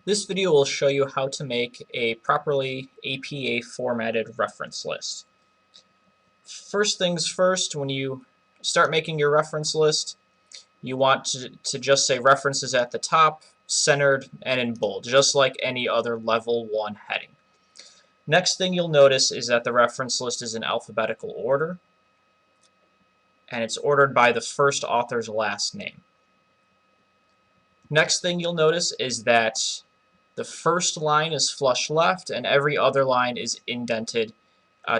This video will show you how to make a properly APA formatted reference list. First things first, when you start making your reference list, you want to just say references at the top, centered, and in bold, just like any other level 1 heading. Next thing you'll notice is that the reference list is in alphabetical order, and it's ordered by the first author's last name. Next thing you'll notice is that the first line is flush left and every other line is indented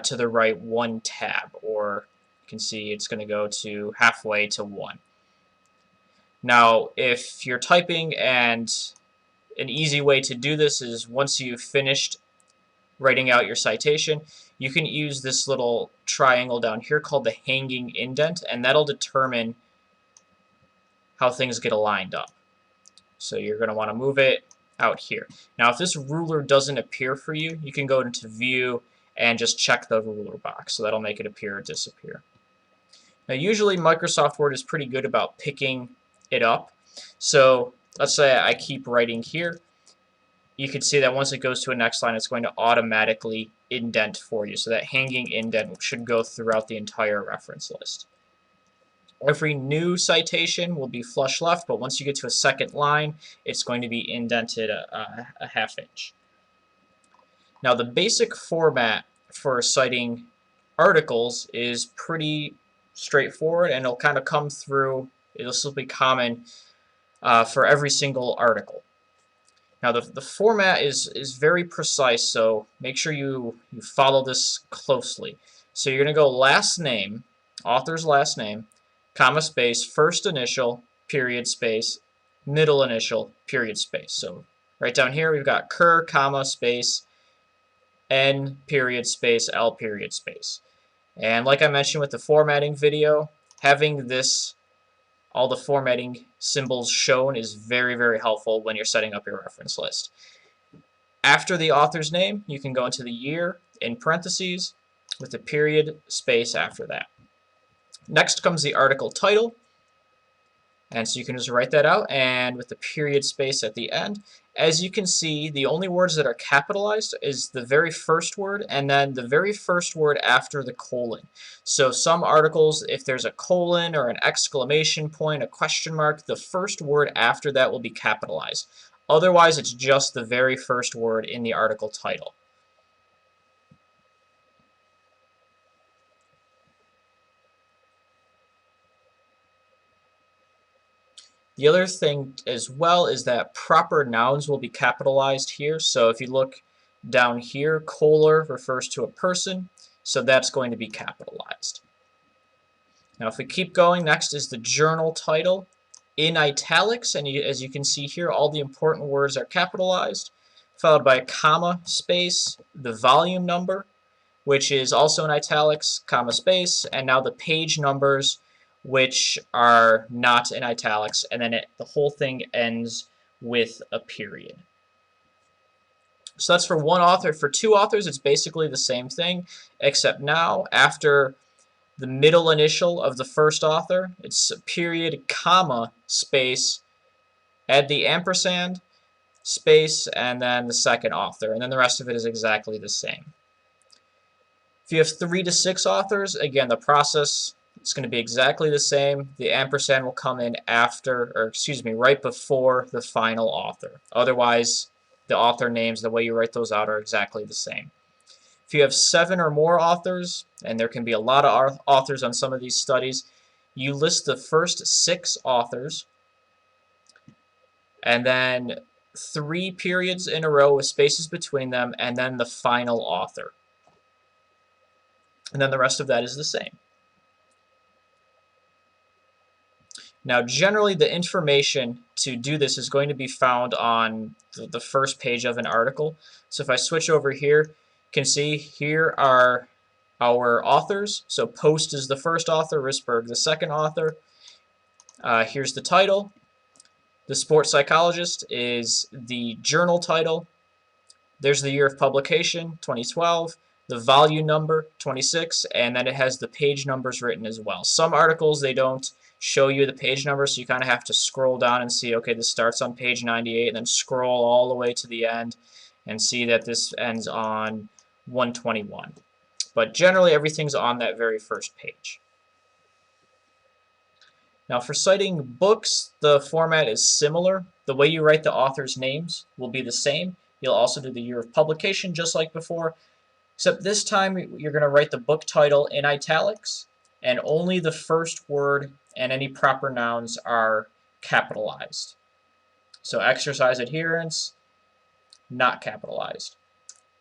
to the right 1 tab, or you can see it's going to go to halfway to 1. Now if you're typing, and an easy way to do this is once you've finished writing out your citation, you can use this little triangle down here called the hanging indent, and that'll determine how things get aligned up. So you're going to want to move it out here. Now if this ruler doesn't appear for you, you can go into view and just check the ruler box, so that'll make it appear or disappear. Now usually Microsoft Word is pretty good about picking it up, so let's say I keep writing here. You can see that once it goes to a next line, it's going to automatically indent for you, so that hanging indent should go throughout the entire reference list. Every new citation will be flush left, but once you get to a second line, it's going to be indented a ½ inch. Now the basic format for citing articles is pretty straightforward, and it'll kind of come through, it'll still be common for every single article. Now the format is very precise, so make sure you follow this closely. So you're going to go last name, author's last name, comma space, first initial, period space, middle initial, period space. So right down here we've got Kerr, comma space, N period space, L period space. And like I mentioned with the formatting video, having this, all the formatting symbols shown, is very, very helpful when you're setting up your reference list. After the author's name, you can go into the year in parentheses with a period space after that. Next comes the article title, and so you can just write that out, and with the period space at the end. As you can see, the only words that are capitalized is the very first word and then the very first word after the colon. So some articles, if there's a colon or an exclamation point, a question mark, the first word after that will be capitalized. Otherwise, it's just the very first word in the article title. The other thing as well is that proper nouns will be capitalized here. So if you look down here, Kohler refers to a person, so that's going to be capitalized. Now if we keep going, next is the journal title in italics, and as you can see here, all the important words are capitalized, followed by a comma space, the volume number, which is also in italics, comma space, and now the page numbers, which are not in italics, and then the whole thing ends with a period. So that's for one author. For two authors, it's basically the same thing, except now after the middle initial of the first author, it's a period, comma, space, add the ampersand, space, and then the second author, and then the rest of it is exactly the same. If you have 3 to 6 authors, again, the process, it's going to be exactly the same. The ampersand will come in after, or excuse me, right before the final author. Otherwise, the author names, the way you write those out, are exactly the same. If you have 7 or more authors, and there can be a lot of authors on some of these studies, you list the first 6 authors, and then 3 periods in a row with spaces between them, and then the final author. And then the rest of that is the same. Now generally the information to do this is going to be found on the first page of an article. So if I switch over here, you can see here are our authors. So Post is the first author, Risberg the second author. Here's the title. The Sports Psychologist is the journal title. There's the year of publication, 2012. The volume number, 26, and then it has the page numbers written as well. Some articles, they don't show you the page number, so you kind of have to scroll down and see, okay, this starts on page 98, and then scroll all the way to the end and see that this ends on 121. But generally everything's on that very first page. Now for citing books, the format is similar. The way you write the author's names will be the same. You'll also do the year of publication just like before, except this time you're going to write the book title in italics, and only the first word and any proper nouns are capitalized. So exercise adherence, not capitalized.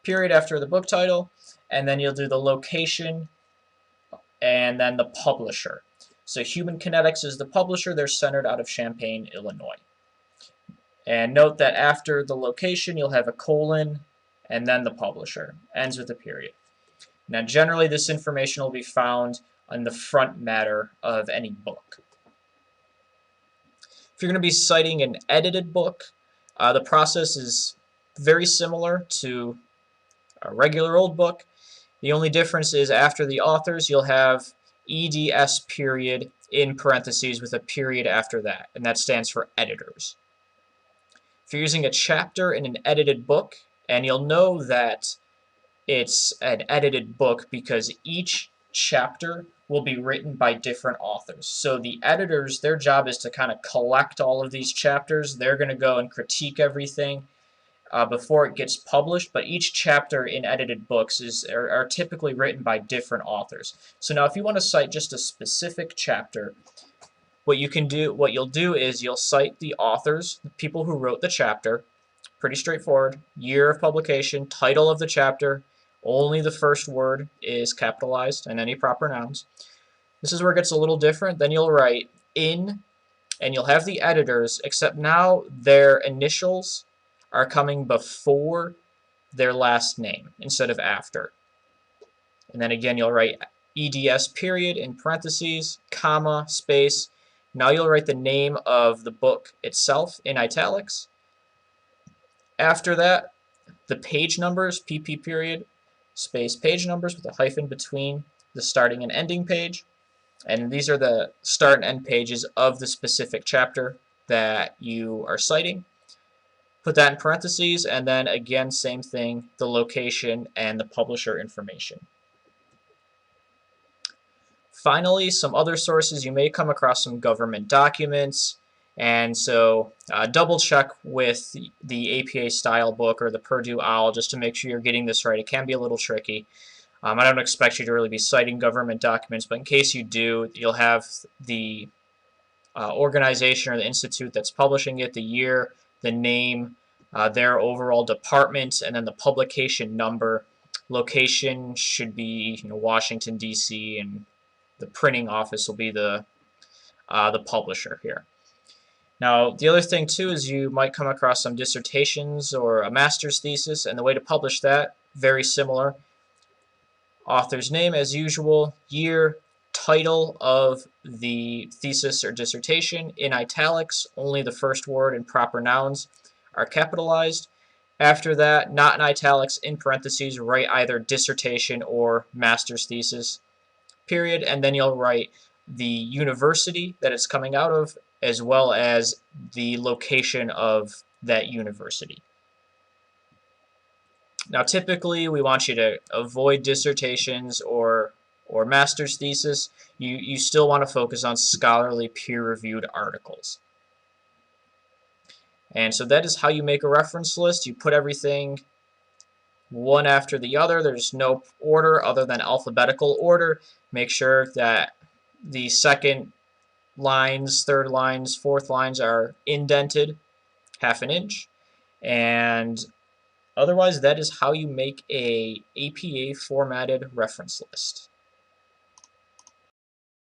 Period after the book title, and then you'll do the location and then the publisher. So Human Kinetics is the publisher. They're centered out of Champaign, Illinois. And note that after the location, you'll have a colon and then the publisher. Ends with a period. Now, generally, this information will be found on the front matter of any book. If you're going to be citing an edited book, the process is very similar to a regular old book. The only difference is after the authors, you'll have eds period in parentheses with a period after that, and that stands for editors. If you're using a chapter in an edited book, and you'll know that it's an edited book because each chapter will be written by different authors. So the editors, their job is to kind of collect all of these chapters. They're going to go and critique everything before it gets published, but each chapter in edited books are typically written by different authors. So now if you want to cite just a specific chapter, what you'll do is you'll cite the authors, the people who wrote the chapter, pretty straightforward, year of publication, title of the chapter, only the first word is capitalized and any proper nouns. This is where it gets a little different. Then you'll write in, and you'll have the editors, except now their initials are coming before their last name instead of after. And then again, you'll write eds period in parentheses, comma, space. Now you'll write the name of the book itself in italics. After that, the page numbers, pp period, space page numbers with a hyphen between the starting and ending page. And these are the start and end pages of the specific chapter that you are citing. Put that in parentheses, and then again, same thing, the location and the publisher information. Finally, some other sources. You may come across some government documents, and so double check with the APA style book or the Purdue OWL just to make sure you're getting this right. It can be a little tricky. I don't expect you to really be citing government documents, but in case you do, you'll have the organization or the institute that's publishing it, the year, the name, their overall department, and then the publication number. Location should be Washington, D.C., and the printing office will be the publisher here. Now, the other thing too is you might come across some dissertations or a master's thesis, and the way to publish that, very similar. Author's name as usual, year, title of the thesis or dissertation in italics, only the first word and proper nouns are capitalized. After that, not in italics, in parentheses, write either dissertation or master's thesis, period, and then you'll write the university that it's coming out of as well as the location of that university. Now typically we want you to avoid dissertations or master's thesis. You still want to focus on scholarly peer-reviewed articles. And so that is how you make a reference list. You put everything one after the other. There's no order other than alphabetical order. Make sure that the second lines, third lines, fourth lines are indented ½ inch. And otherwise, that is how you make a APA formatted reference list.